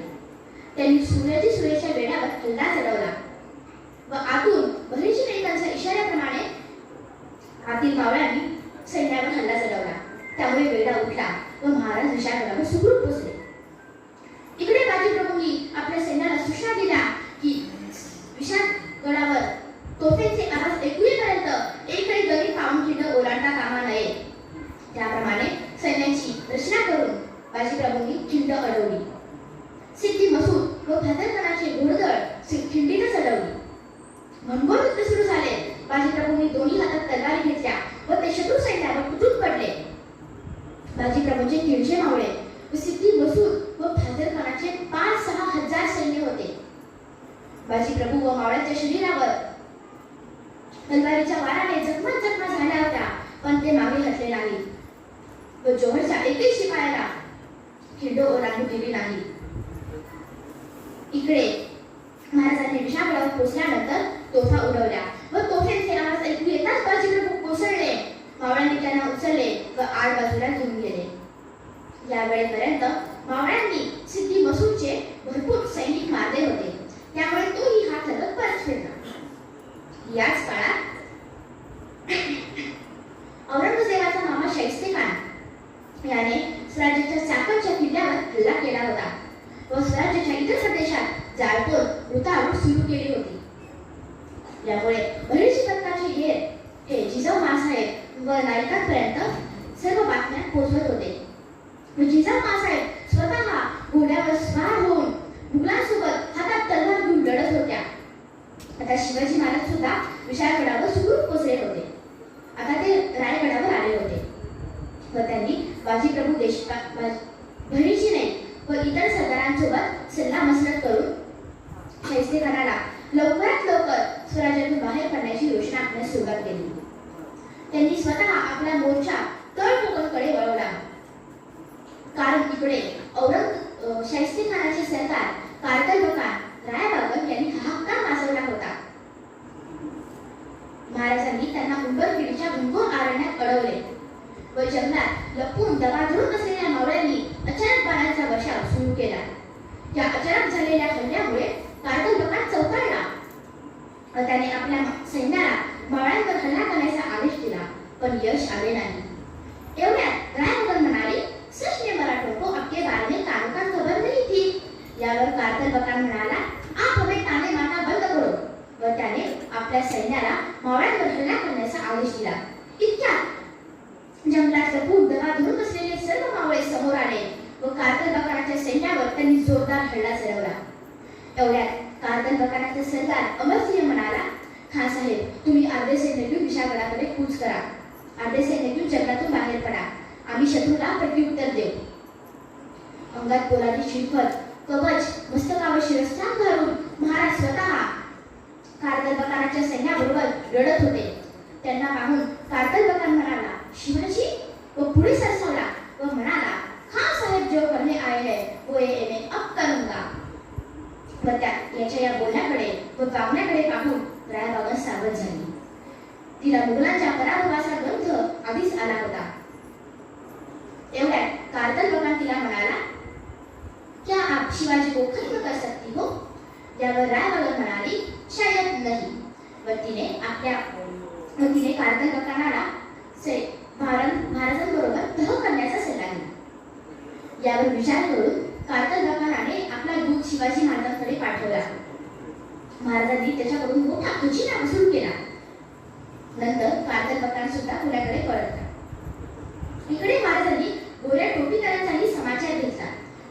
त्यांनी सुरेच्या वेढ्यावर हल्ला चढवला व आतून बहिर्जी नाईकांच्या इशाऱ्याप्रमाणे आतील मावळ्यांनी सैन्यावर हल्ला चढवला. त्यामुळे वेढा उठला व महाराज विशाळगडावर सुखरूप पोहोचले. इकडे बाजीप्रभूंनी आपल्या सैन्याला सूचना दिल्या की विशाळगडावर तोफेचे आवाज ऐकू येईपर्यंत एकही गडी पावनखिंड ओलांडता कामा नये. त्याप्रमाणे सैन्याची रचना करून बाजीप्रभूंनी खिंड अडवली. सिद्दी मसूद व फाजल खानाचे घोडदळ खिंडीने चढवली. घनघोर युद्ध सुरू झाले. बाजीप्रभूंनी दोन्ही हातात तलवारी घेतल्या व ते शत्रू सैन्यावर तुटून पडले. बाजीप्रभूंचे 300 मावळे व सिद्दी मसूद व फाजल खानाचे 5-6 हजार सैन्य होते. बाजीप्रभू व मावळ्यांच्या शरीरावर तलवारीच्या वाराने जखमा झाल्या होत्या, पण ते मागे हटले नाही व जोहरच्या एकही शिपायाला खिंड ओलांडू दिली नाही. इकडे महाराजांनी विशाळगडावर पोहोचल्यानंतर तोफा उडवल्या व तोफेचे आवाज ऐकू येताच बाजीप्रभू कोसळले. मावळ्यांनी त्यांना उचलले व आड बाजूला घेऊन गेले. या वेळेपर्यंत मावळ्यांनी सिद्दी मसूदचे भरपूर सैनिक मारले होते. त्यामुळे तोही हात हलत परत फिरला. याच काळात औरंगजेबाचा मामा शाहिस्ते खान याने स्वराज्याच्या चाकणच्या किल्ल्यावर हल्ला केला होता व स्वराज्याच्या इतर प्रदेशात जाळपोळ लुटालूट सुरू केली होती. यामुळे बहिर्जी दत्ताचे हेर हे जिजाऊ मासाहेब व नाईकांपर्यंत सर्व बातम्या पोहोचवत होते. जिजाऊ मासाहेब स्वतः घोड्यावर स्वार होऊन मुघलांसोबत हातात तलवार घेऊन लढत होत्या. आता शिवाजी महाराज सुद्धा विशाळगडावर सुखरूप पोहोचले होते. आता ते रायगडावर आले होते व त्यांनी बाजीप्रभू बहिर्जी नाईक व इतर सरदारांसोबत सल्लामसलत करून शाहिस्ते खानाला लवकरात लवकर स्वराज्यातून बाहेर पडण्याची योजना आखण्यास सुरुवात केली. त्यांनी स्वतः आपला मोर्चा तळकोकणकडे वळवला. कारण इकडे शाहिस्ते खानाचे सरकार कारतल बखान रायबागन यांनी हाहाकार माजवला होता. महाराजांनी त्यांना उंबरकिडीच्या घनघोर अरण्यात अडवले व जंगलात लपून दबा धरून बसलेल्या मावळ्यांनी अचानक बाणांचा वर्षाव सुरू केला. या अचानक झालेल्या हल्ल्यामुळे कारतल बखान चौकाळला व त्याने आपल्या सैन्याला मावळ्यांवर हल्ला करण्याचा आदेश दिला, पण यश आले नाही. एवढ्यात रायबगन म्हणाले, सच ने मराठों को आपके बारे में कानों का खबर नहीं थी. यावर कारतल बखान म्हणाला, आप हमें ताने मारना बंद करो व त्याने आपल्या सैन्याला मावळ्यांवर हल्ला करण्याचा आदेश दिला. इतक्यात जंगलात लपून दबा धरून बसलेले सर्व मावळे समोर आले व कारतल बखानाच्या सैन्यावर त्यांनी जोरदार हल्ला चढवला. एवढ्यात कारतल बखानाचा सरदार अमरसिंह म्हणाला, खान साहेब, तुम्ही अर्धे सैन्य घेऊन विशाळगडाकडे कूच करा. अर्धे सैन्य घेऊन जंगलातून बाहेर पडा. आम्ही शत्रूला प्रत्युत्तर देऊ. अंगात पोलादी शिरपत कवच मस्तकावर शिरस्त्राण घालून महाराज स्वतः कारतलबकाराच्या सैन्याबरोबर लढत होते. त्यांना पाहून कारतलबकार म्हणाला, शिवाजी, व पुढे सरसावला व म्हणाला, खान साहेब जो करने आए हैं वो ये मैं अब करूंगा. व याच्या या बोलण्याकडे व वागण्याकडे पाहून रायबाग सावध झाली. तिला मुघलांच्या पराभवाचा गंध आधीच आला होता. एवढ्यात कारतलबकार तिला म्हणाला, क्या आप शिवाजी को खत्म कर सकती हो? यावर रायबाग म्हणाली, शायद नाही. व तिने कारतलबकाराला महाराजांबरोबर तह करण्याचा सल्ला दिला. यावर विचार करून कारतलबकाराने आपला दूत शिवाजी महाराजांकडे पाठवला. महाराजांनी त्याच्याकडून मोठा खजिना वसूल केला. नंतर कारतलबकार सुद्धा पुण्याकडे परतला. इकडे महाराजांनी गोऱ्या टोपीकरांचाही समाचार घेतला,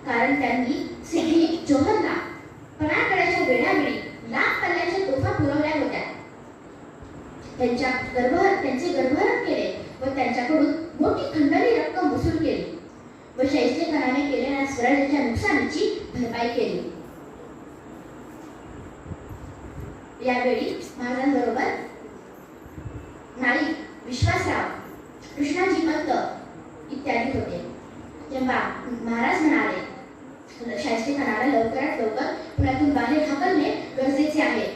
कारण त्यांनी सिद्धी जोहरला पणाळगडाच्या वेळावेळी लांब पल्ल्याच्या तोफा पुरवल्या होत्या. त्यांचे गर्भहरण केले व त्यांच्याकडून मोठी खंडणी रक्कम वसूल केली व शाहिस्तेखानाने केलेल्या स्वराज्याच्या नुकसानीची भरपाई केली. यावेळी महाराजांबरोबर नाईक, विश्वासराव, कृष्णाजी पंत इत्यादी होते. तेव्हा महाराज म्हणाले, शाहिस्तेखानाला लवकरात लवकर पुण्यातून बाहेर हाकलणे गरजेचे आहे.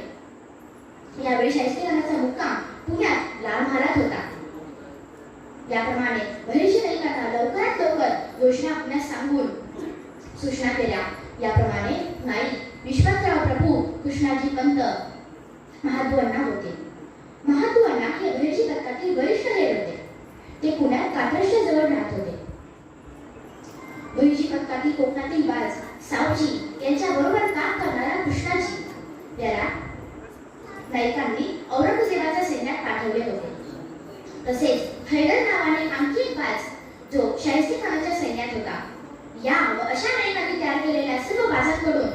यावेळी शाहिस्तेखानाचा मुक्काम पुण्यात लाल महालात होता. याप्रमाणे बहिर्जी नाईकांना लवकरात लवकर योजना पुण्यात सांगून सूचना केल्या. याप्रमाणे नाईक, विश्वासराव प्रभू, कृष्णाजी पंत महादुअण्णा होते. महादुअण्णा हे बहिर्जी पथकातील वरिष्ठ हेर होते. ते पुण्यात कात्रजच्या जवळ राहत होते. बहिर्जी पथकातील कोकणातील बाज सावजी यांच्या बरोबर काम करणारा कृष्णाजी याला नाईकांनी औरंगजेबाच्या सैन्यात पाठवले होते. तसेच हैदर नावाने आणखी एक बाज जो शाहिस्तेखानाच्या सैन्यात होता. या व अशा नाईकांनी तयार केलेल्या सर्व बाजांकडून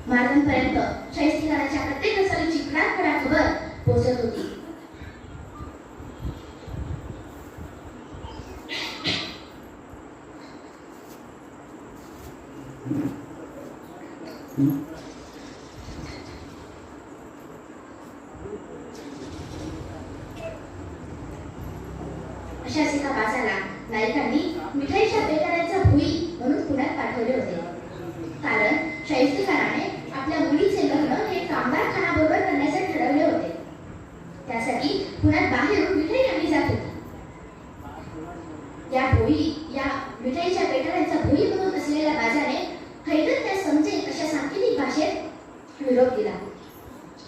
महाराजांपर्यंत शाहिस्तेखानाच्या प्रत्येक हालचालीची खडाखडा खबर पोहोचत होती. अशाच एका बाजाला नाईकांनी मिठाईच्या बेकऱ्यांचा भुई म्हणून पुण्यात पाठवले होते. कारण शाहिस्तेखानाने आपल्या मुलीचे लग्न हे कामदार खानाबरोबर करण्याचे ठरवले होते. त्यासाठी पुण्यात बाहेरून मिठाई आणली जात होती. या मिठाईच्या बेकऱ्यांचा भुई म्हणून असलेल्या बाजाने हैदर त्या समजेल अशा सांकेतिक भाषेत विरोध दिला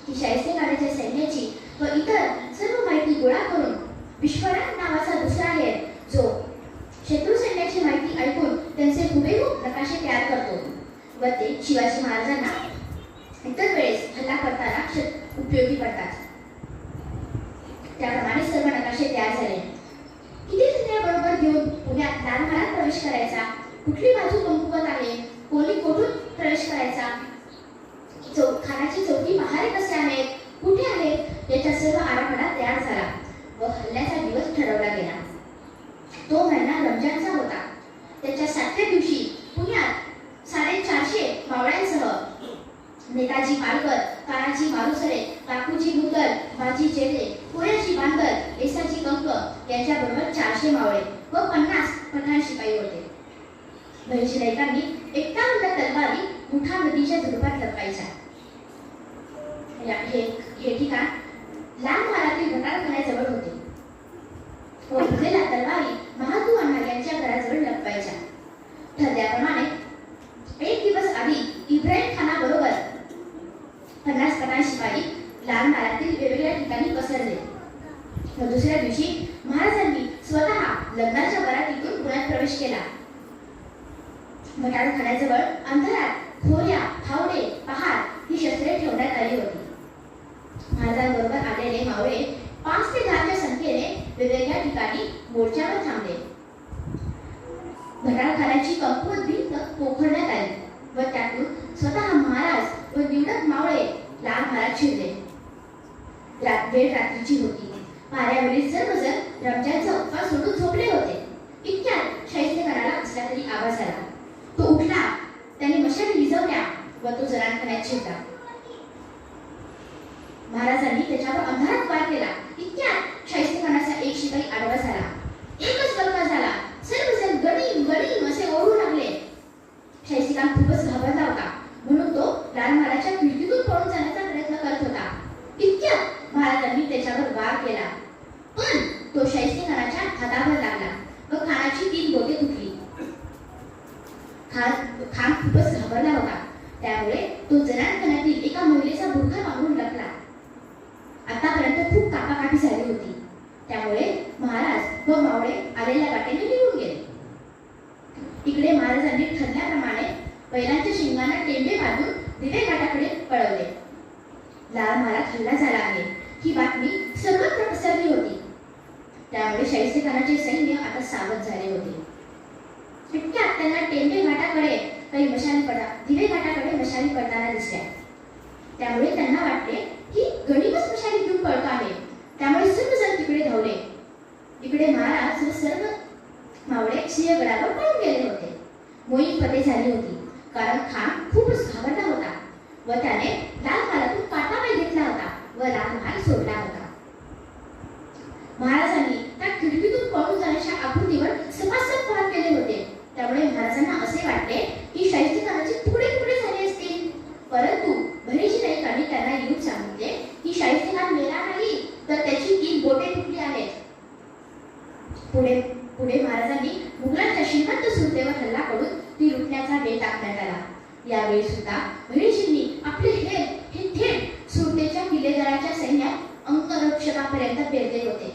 की शाहिस्तेखानाच्या सैन्याची व इतर सर्व माहिती गोळा करून विश्वनाथ नावाचा दुसरा हेर जो शत्रू सैन्याची माहिती ऐकून त्यांचे हुबेहूब नकाशे तयार करतो व ते शिवाजी महाराजांना इतर वेळेस हल्ला करताना उपयोगी पडतात. त्याप्रमाणे सर्व नकाशे तयार झाले. किती सैन्याबरोबर घेऊन पुण्यात लाल महालात प्रवेश करायचा, कुठली बाजू कमकुवत आहे, कोणी कोठून प्रवेश करायचा, खानाची चौकी पहारे कसे आहेत, कुठे आहेत, याचा सर्व आराखडा तयार झाला व हल्ल्याचा दिवस ठरवला गेला. तो महिना रमजानचा होता. त्याच्या 7व्या दिवशी पुण्यात 450 मावळ्यांसह नेताजी पालकर, तानाजी मालुसरे, काकूजी मुद्गल, बाजी जेवले, पुण्याजी बांदर, येसाजी कंक यांच्याबरोबर 400 मावळे व 50 पठाण शिपाई होते. बहिर्जी नाईकांनी 51 तलवारी मुठा नदीच्या झुडपात लपवायच्या. हे ठिकाण लाल महालातील घटाळखान्याजवळ होते व उरलेल्या तलवारी महादुअण्णा यांच्या घराजवळ लपवायच्या. ठरल्याप्रमाणे एक दिवस आधी इब्राहिम खानाबरोबर 50 पठाण शिपाई लाल महालातील वेगवेगळ्या ठिकाणी पसरले व दुसऱ्या दिवशी महाराजांनी स्वतः लग्नाच्या बरातीतून पुण्यात प्रवेश केला. घटाळखान्याजवळ अंधारात खोऱ्या, फावडे, पहार ही शस्त्रे ठेवण्यात आली होती. महाराजांबरोबर आलेले मावळे 5 ते 10च्या संख्येने वेगवेगळ्या ठिकाणी मोर्चावर थांबले. घटाळखान्याची कमकुवत भिंत पोखरण्यात आली व त्यातून स्वतः महाराज व निवडक मावळे लाल महालात शिरले. वेळ रात्रीची होती. पाऱ्यावरील सर्वजण रमजानचा उपवास सोडून झोपले होते. इतक्यात शाहिस्तेखानाला कसला तरी आवाज आला. व तो जनानखान्यात शिरला. महाराजांनी त्याच्यावर अंधारात वार केला. इतक्यात शाहिस्तेखानाचा एक शिपाई आडवा झाला. एकच गलका झाला. सर्वजण गणीम गणीम असे ओरडू लागले. शाहिस्तेखान खूपच घाबरला होता, म्हणून तो लाल महालाच्या खिडकीतून पळून जाण्याचा प्रयत्न करत होता. इतक्यात महाराजांनी त्याच्यावर वार केला, पण तो शाहिस्तेखानाच्या हातावर लागला व खानाची 3 बोटे तुटली. खान खूपच घाबरला होता, त्यामुळे तो जनानखान्यातील एका महिलेचा बुरखा मागून लपला. आतापर्यंत खूप कापाकापी झाली होती, त्यामुळे महाराज व मावळे आलेल्या वाटेने निघून गेले. तिकडे महाराजांनी ठरल्याप्रमाणे बैलांच्या शिंगांना टेंबे बांधून दिवे घाटाकडे पळवले. लाल महालात हल्ला झाला आहे ही बातमी सर्वत्र पसरली होती, त्यामुळे शाहिस्तेखानाचे सैन्य आता सावध झाले होते. इतक्यात त्यांना टेंबे घाटाकडे दिवे घाटाकडे मशाली पडताना दिसल्या. त्यामुळे त्यांना वाटले की गणिमच मशाली घेऊन पळतो आहे, त्यामुळे सर्वजण तिकडे धावले. इकडे महाराज व सर्व मावळे सिंहगडावर पळून गेले होते. मोहीम फते झाली होती, कारण खान खूपच घाबरला होता व त्याने लाल महालातून काटापाय घेतला होता व लाल महाल सोडला होता. महाराजांनी त्या खिडकीतून पळून जाण्याच्या आकृतीवर सपासप वार केले होते, त्यामुळे महाराजांना असे वाटले की शाहिस्तेखानाचे तुकडे तुकडे झाले असतील. परंतु भैरीजी नाईकांनी त्यांना येऊन सांगितले की शाहिस्तेखान मेला नाही, तर त्याची 3 बोटे तुटली आहेत. पुढे महाराजांनी मुघलांच्या श्रीमंत सुरतेवर हल्ला करून ती लुटण्याचा बेत टाकण्यात आला. यावेळी सुद्धा भैरीजींनी आपले हे थेट सुरतेच्या किल्लेदाराच्या सैन्यात अंगरक्षकापर्यंत पेरले होते.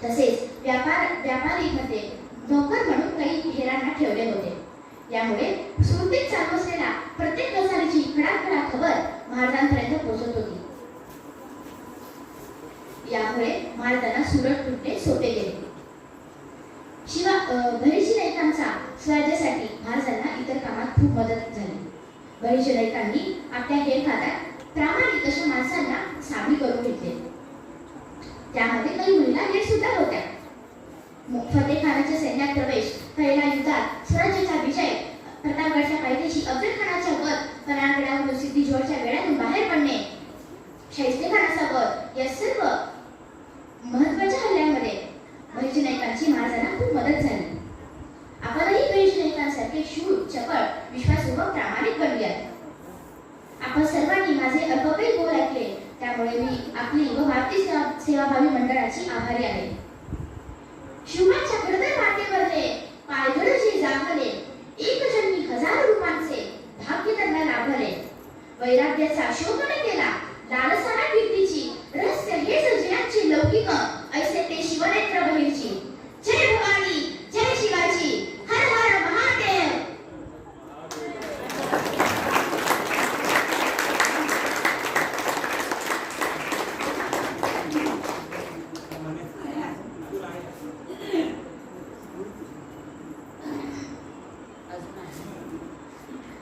तसेच व्यापारीमध्ये नोकर म्हणून काही हेरांना ठेवले होते. यामुळे सुरतेत चालू असलेला प्रत्येक गजालीची खडाखडा खबर महाराजांपर्यंत पोहोचत होती. यामुळे महाराजांना सुरत लुटणे सोपे गेले. भैरीजी नाईकांचा स्वराज्यासाठी महाराजांना इतर कामात खूप मदत झाली. भैरीजी नाईकांनी आपल्या हेरखात्यात प्रामाणिक अशा माणसांना सामील करून घेतले. त्यामध्ये काही महिला हेर सुद्धा होत्या. फतेखानाच्या सैन्यात प्रवेश, पहिल्या युद्धात स्वराज्याचा विजय, प्रतापगडच्या पायथ्याशी अफजलखानाच्या वध, पन्हाळगडावरून सिद्दीजोहरच्या वेढ्यातून बाहेर पडणे, शाहिस्तेखानाचा वध, या सर्व महत्त्वाच्या हल्ल्यांमध्ये भैरीजी नाईकांची महाराजांना खूप मदत झाली. आपणही भैरीजी नाईकांसारखे शूर, चपळ, विश्वासू व प्रामाणिक बनूयात. आपण सर्वांनी माझे अल्पवयीन बोल ऐकले, त्यामुळे मी आपली व भारतीय सेवाभावी मंडळाची आभारी आहे. शिवाच्या गडद वाटेवरले पायघडचे जागले, एक जन्मी 1000 रूपांचे भाग्य त्यांना लाभले. वैराग्याचा शोध न केला, लालसाना कीर्तीची, रहस्य हेच जयाचे लौकिक, ऐसे ते शिवनेत्र बहिर्जी. जय भवानी, जय शिवाजी, हर हर महादेव.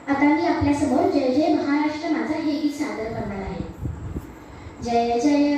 आता मी आपल्या समोर जय जय महाराष्ट्र माझा हे गीत सादर करणार आहे. जय जय